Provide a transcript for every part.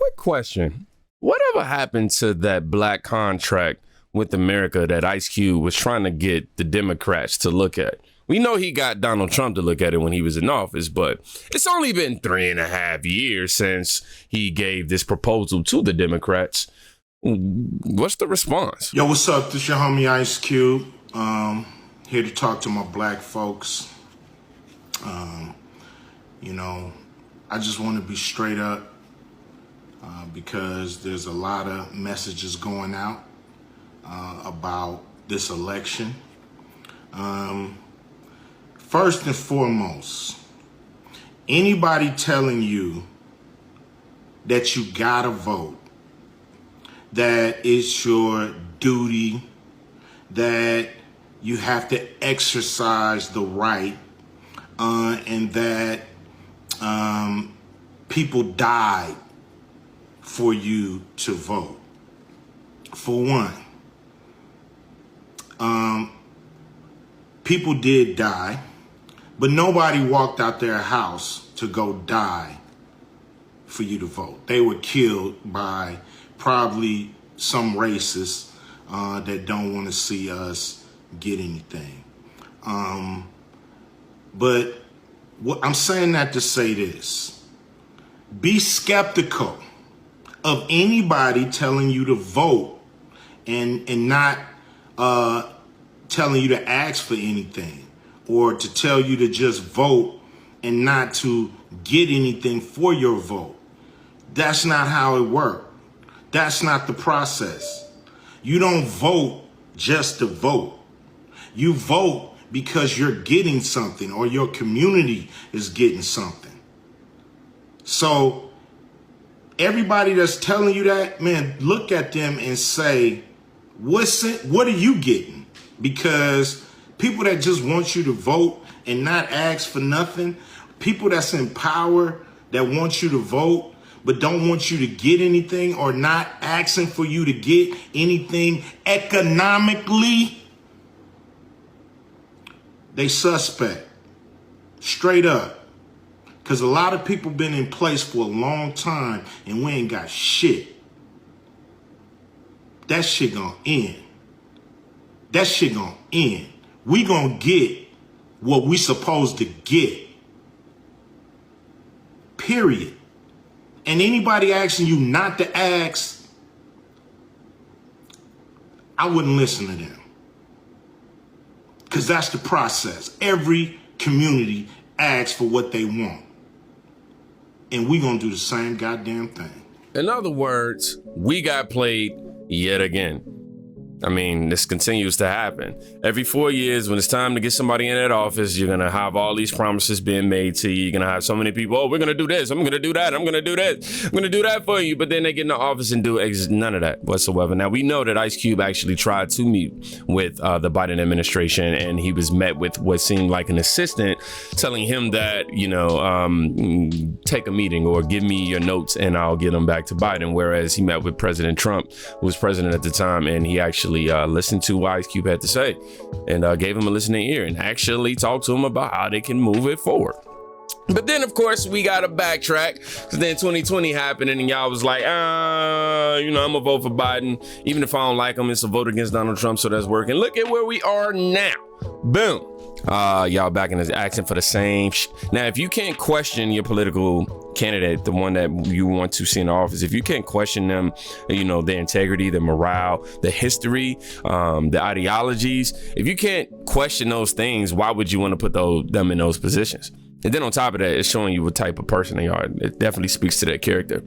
quick question. Whatever happened to that black contract with America that Ice Cube was trying to get the Democrats to look at? We know he got Donald Trump to look at it when he was in office, but it's only been 3.5 years since he gave this proposal to the Democrats. What's the response? Yo, what's up? This your homie Ice Cube. Here to talk to my black folks. You know, I just want to be straight up because there's a lot of messages going out about this election. First and foremost, anybody telling you that you gotta vote, that it's your duty, that you have to exercise the right, and that people died for you to vote. For one, people did die, but nobody walked out their house to go die for you to vote. They were killed by probably some racists that don't want to see us get anything. But I'm saying that to say this. Be skeptical of anybody telling you to vote and not telling you to ask for anything, or to tell you to just vote and not to get anything for your vote. That's not how it works. That's not the process. You don't vote just to vote. You vote because you're getting something, or your community is getting something. So everybody that's telling you that, man, look at them and say, what are you getting? Because people that just want you to vote and not ask for nothing, people that's in power that want you to vote but don't want you to get anything, or not asking for you to get anything economically, they suspect. Straight up. Because a lot of people been in place for a long time and we ain't got shit. That shit gonna end. That shit gonna end. We gonna get what we supposed to get. Period. And anybody asking you not to ask, I wouldn't listen to them. Because that's the process. Every community asks for what they want. And we gonna do the same goddamn thing. In other words, we got played yet again. I mean, this continues to happen. Every 4 years, when it's time to get somebody in that office, you're going to have all these promises being made to you. You're going to have so many people, oh, we're going to do this, I'm going to do that, I'm going to do this, I'm going to do that for you. But then they get in the office and do none of that whatsoever. Now, we know that Ice Cube actually tried to meet with the Biden administration, and he was met with what seemed like an assistant telling him that, you know, take a meeting or give me your notes and I'll get them back to Biden. Whereas he met with President Trump, who was president at the time, and he actually listened to what Ice Cube had to say and gave him a listening ear and actually talked to him about how they can move it forward. But then, of course, we got to backtrack, because then 2020 happened and y'all was like, you know, I'm going to vote for Biden. Even if I don't like him, it's a vote against Donald Trump, so that's working. Look at where we are now. Boom. Y'all back in the action for the same Now, if you can't question your political candidate, the one that you want to see in office, if you can't question them, you know, their integrity, their morale, the history, the ideologies, if you can't question those things, why would you want to put them in those positions? And then on top of that, it's showing you what type of person they are. It definitely speaks to their character.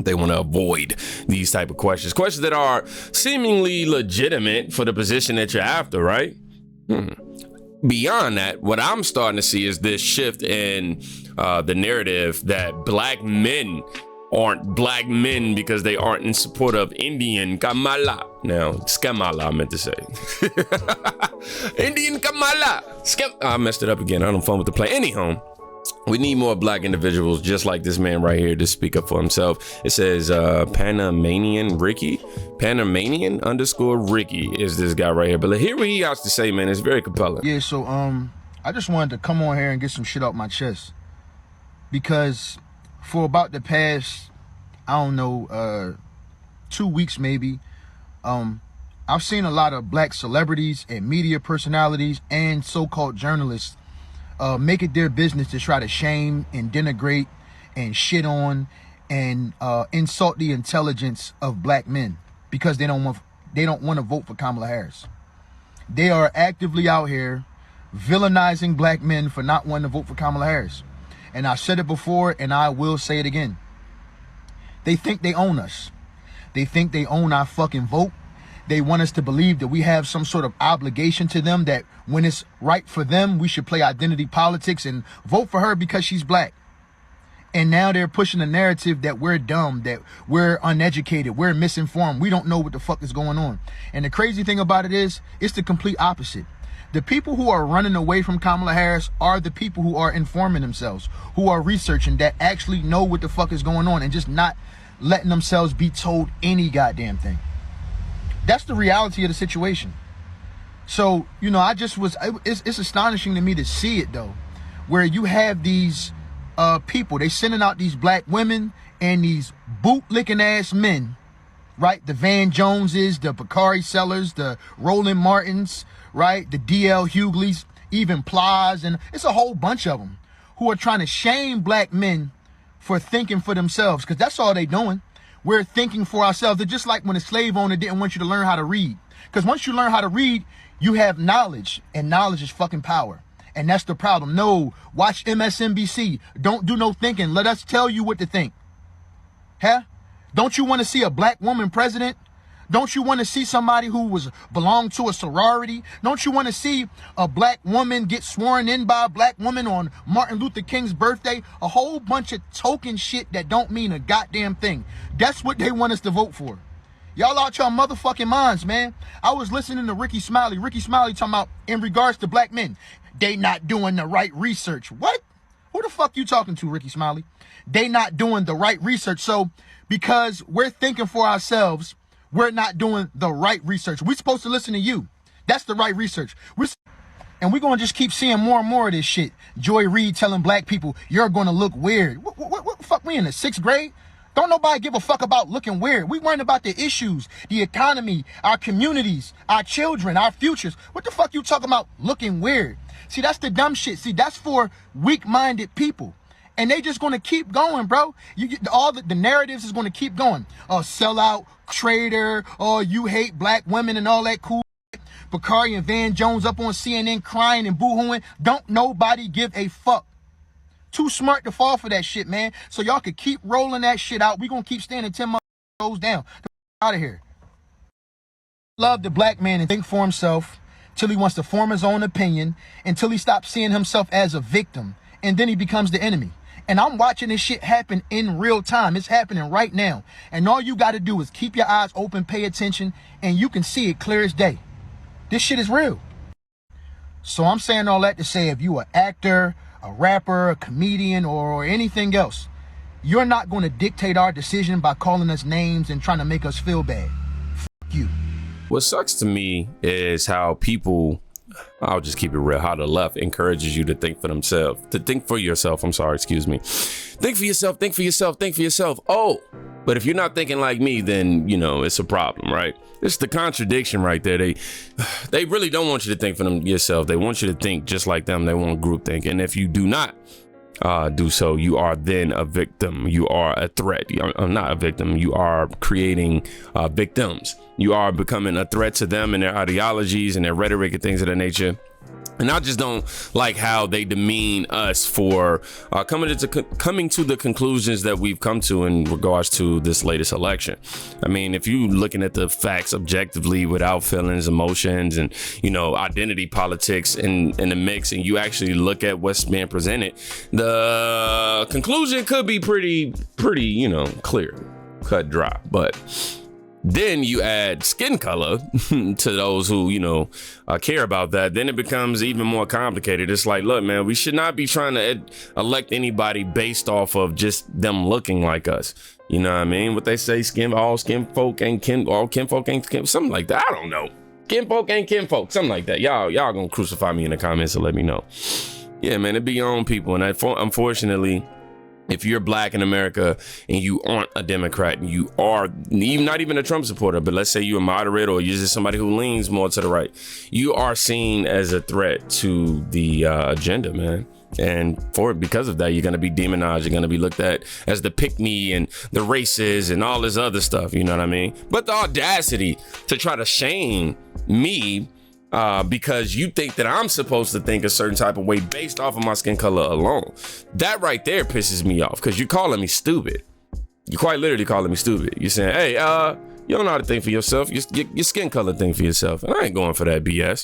They want to avoid these type of questions that are seemingly legitimate for the position that you're after, right? Beyond that, what I'm starting to see is this shift in the narrative that black men aren't black men because they aren't in support of Indian Kamala. Now, it's Kamala I meant to say. Indian Kamala. I messed it up again. I don't fun with the play. Anyhow, we need more black individuals just like this man right here to speak up for himself. It says Panamanian Ricky. Panamanian _ Ricky is this guy right here. But hear what he has to say, man. It's very compelling. Yeah, so I just wanted to come on here and get some shit off my chest. Because for about the past I don't know, 2 weeks maybe, I've seen a lot of black celebrities and media personalities and so-called journalists make it their business to try to shame and denigrate and shit on and insult the intelligence of black men because they don't want to vote for Kamala Harris. They are actively out here villainizing black men for not wanting to vote for Kamala Harris. And I said it before and I will say it again. They think they own us. They think they own our fucking vote. They want us to believe that we have some sort of obligation to them, that when it's right for them, we should play identity politics and vote for her because she's black. And now they're pushing the narrative that we're dumb, that we're uneducated, we're misinformed, we don't know what the fuck is going on. And the crazy thing about it is, it's the complete opposite. The people who are running away from Kamala Harris are the people who are informing themselves, who are researching, that actually know what the fuck is going on and just not letting themselves be told any goddamn thing. That's the reality of the situation. So, you know, it's astonishing to me to see it though, where you have these people, they sending out these black women and these boot-licking ass men, right? The Van Joneses, the Bakari Sellers, the Roland Martins, right? The D.L. Hugleys, even Plies, and it's a whole bunch of them who are trying to shame black men for thinking for themselves, because that's all they doing. We're thinking for ourselves. They're just like when a slave owner didn't want you to learn how to read. Because once you learn how to read, you have knowledge, and knowledge is fucking power. And that's the problem. No, watch MSNBC. Don't do no thinking. Let us tell you what to think. Huh? Don't you want to see a black woman president? Don't you want to see somebody who belonged to a sorority? Don't you want to see a black woman get sworn in by a black woman on Martin Luther King's birthday? A whole bunch of token shit that don't mean a goddamn thing. That's what they want us to vote for. Y'all out your motherfucking minds, man. I was listening to Ricky Smiley. Ricky Smiley talking about in regards to black men, they not doing the right research. What? Who the fuck you talking to, Ricky Smiley? They not doing the right research. So because we're thinking for ourselves, we're not doing the right research. We're supposed to listen to you. That's the right research. And we're going to just keep seeing more and more of this shit. Joy Reid telling black people, you're going to look weird. What the fuck? We in the 6th grade? Don't nobody give a fuck about looking weird. We worrying about the issues, the economy, our communities, our children, our futures. What the fuck you talking about looking weird? See, that's the dumb shit. See, that's for weak-minded people. And they just going to keep going, bro. All the narratives is going to keep going. Sellout, traitor, you hate black women and all that cool shit. Bakari and Van Jones up on CNN crying and boo-hooing. Don't nobody give a fuck. Too smart to fall for that shit, man. So y'all could keep rolling that shit out. We gonna keep standing 10 toes down. Out of here. Love the black man and think for himself till he wants to form his own opinion, until he stops seeing himself as a victim, and then he becomes the enemy. And I'm watching this shit happen in real time. It's happening right now. And all you got to do is keep your eyes open, pay attention, and you can see it clear as day. This shit is real. So I'm saying all that to say, if you an actor, a rapper, a comedian, or anything else, you're not going to dictate our decision by calling us names and trying to make us feel bad. Fuck you. What sucks to me is how people, I'll just keep it real, how the left encourages you to think for themselves, to think for yourself. I'm sorry, excuse me. Think for yourself, think for yourself, think for yourself. Oh, but if you're not thinking like me, then, you know, it's a problem, right? It's the contradiction right there. They really don't want you to think for yourself. They want you to think just like them. They want groupthink. And if you do not do so, you are then a victim. You are a threat. You're not a victim. You are creating victims. You are becoming a threat to them and their ideologies and their rhetoric and things of that nature. And I just don't like how they demean us for coming to the conclusions that we've come to in regards to this latest election. I mean, if you looking at the facts objectively without feelings, emotions, and, you know, identity politics in the mix, and you actually look at what's being presented, the conclusion could be pretty, you know, clear, cut, dry. But then you add skin color to those who, you know, care about that. Then it becomes even more complicated. It's like, look, man, we should not be trying to elect anybody based off of just them looking like us. You know what I mean? What they say, all kinfolk ain't kin, something like that. I don't know. Kinfolk ain't kinfolk, something like that. Y'all gonna crucify me in the comments and let me know. Yeah, man, it be your own people. And unfortunately, If you're black in America and you aren't a Democrat, and you are not even a Trump supporter, but let's say you're a moderate or you're just somebody who leans more to the right, you are seen as a threat to the agenda, man. And because of that, you're going to be demonized. You're going to be looked at as the pick-me and the racist and all this other stuff. You know what I mean? But the audacity to try to shame me because you think that I'm supposed to think a certain type of way based off of my skin color alone. That right there pisses me off because you're calling me stupid. You're quite literally calling me stupid. You're saying, hey, you don't know how to think for yourself. Your skin color think for yourself. And I ain't going for that BS.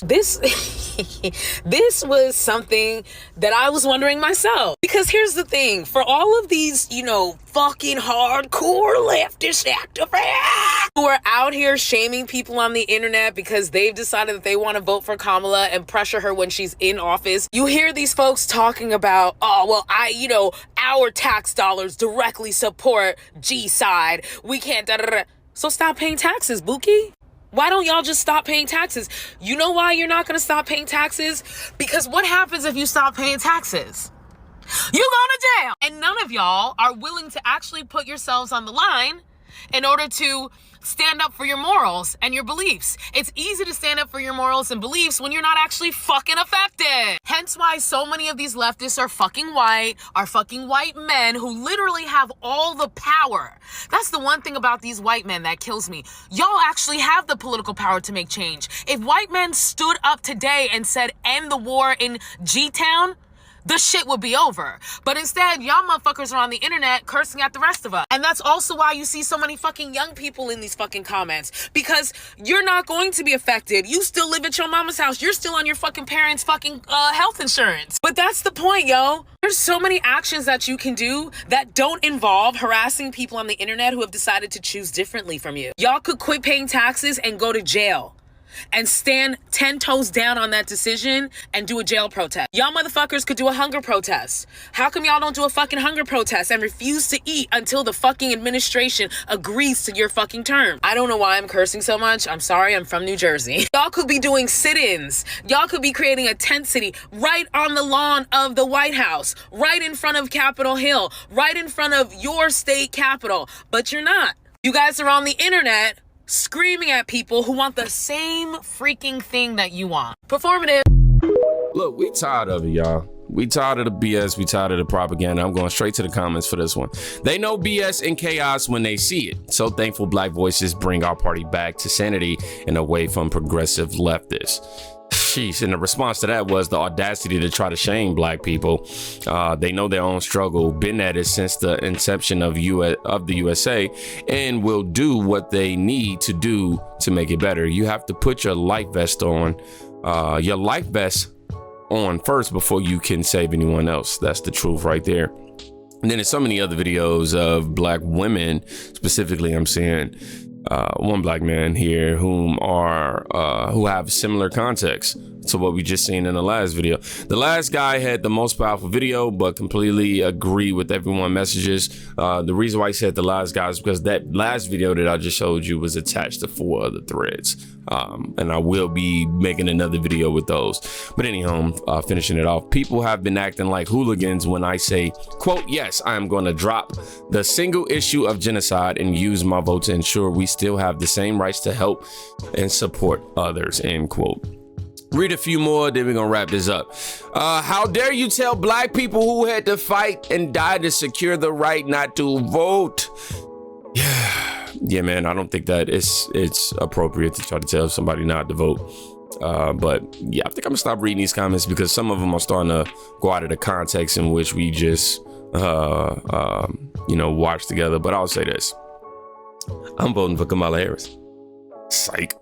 This was something that I was wondering myself. Because here's the thing. For all of these, fucking hardcore leftist activists who are out here shaming people on the internet because they've decided that they want to vote for Kamala and pressure her when she's in office, you hear these folks talking about, our tax dollars directly support G side. We can't So stop paying taxes, Buki. Why don't y'all just stop paying taxes? You know why you're not going to stop paying taxes? Because what happens if you stop paying taxes? You go to jail. And none of y'all are willing to actually put yourselves on the line in order to stand up for your morals and your beliefs. It's easy to stand up for your morals and beliefs when you're not actually fucking affected. Hence why so many of these leftists are fucking white men who literally have all the power. That's the one thing about these white men that kills me. Y'all actually have the political power to make change. If white men stood up today and said, end the war in G-Town, the shit would be over. But instead, y'all motherfuckers are on the internet cursing at the rest of us. And that's also why you see so many fucking young people in these fucking comments. Because you're not going to be affected. You still live at your mama's house. You're still on your fucking parents' fucking health insurance. But that's the point, yo. There's so many actions that you can do that don't involve harassing people on the internet who have decided to choose differently from you. Y'all could quit paying taxes and go to jail. And stand 10 toes down on that decision and do a jail protest. Y'all motherfuckers could do a hunger protest. How come y'all don't do a fucking hunger protest and refuse to eat until the fucking administration agrees to your fucking term? I don't know why I'm cursing so much. I'm sorry, I'm from New Jersey. Y'all could be doing sit-ins. Y'all could be creating a tent city right on the lawn of the White House, right in front of Capitol Hill, right in front of your state capitol. But you're not. You guys are on the internet screaming at people who want the same freaking thing that you want. Performative. Look, we tired of it, y'all. We tired of the BS. We tired of the propaganda. I'm going straight to the comments for this one. They know BS and chaos when they see it. So thankful Black voices bring our party back to sanity and away from progressive leftists. Sheesh. And the response to that was the audacity to try to shame Black people. They know their own struggle, been at it since the inception of the USA, and will do what they need to do to make it better. You have to put your life vest on, first before you can save anyone else. That's the truth right there. And then there's so many other videos of Black women, specifically I'm seeing one Black man here who have similar context to what we just seen in the last video. The last guy had the most powerful video, but completely agree with everyone's messages. The reason why he said the last guy is because that last video that I just showed you was attached to 4 other threads. And I will be making another video with those. But anyhow, finishing it off, people have been acting like hooligans when I say, quote, yes, I am going to drop the single issue of genocide and use my vote to ensure we still have the same rights to help and support others, end quote. Read a few more, then we're gonna wrap this up. How dare you tell Black people who had to fight and die to secure the right not to vote? Yeah, man, I don't think that it's appropriate to try to tell somebody not to vote. But yeah, I think I'm gonna stop reading these comments because some of them are starting to go out of the context in which we just, watch together. But I'll say this: I'm voting for Kamala Harris. Psych.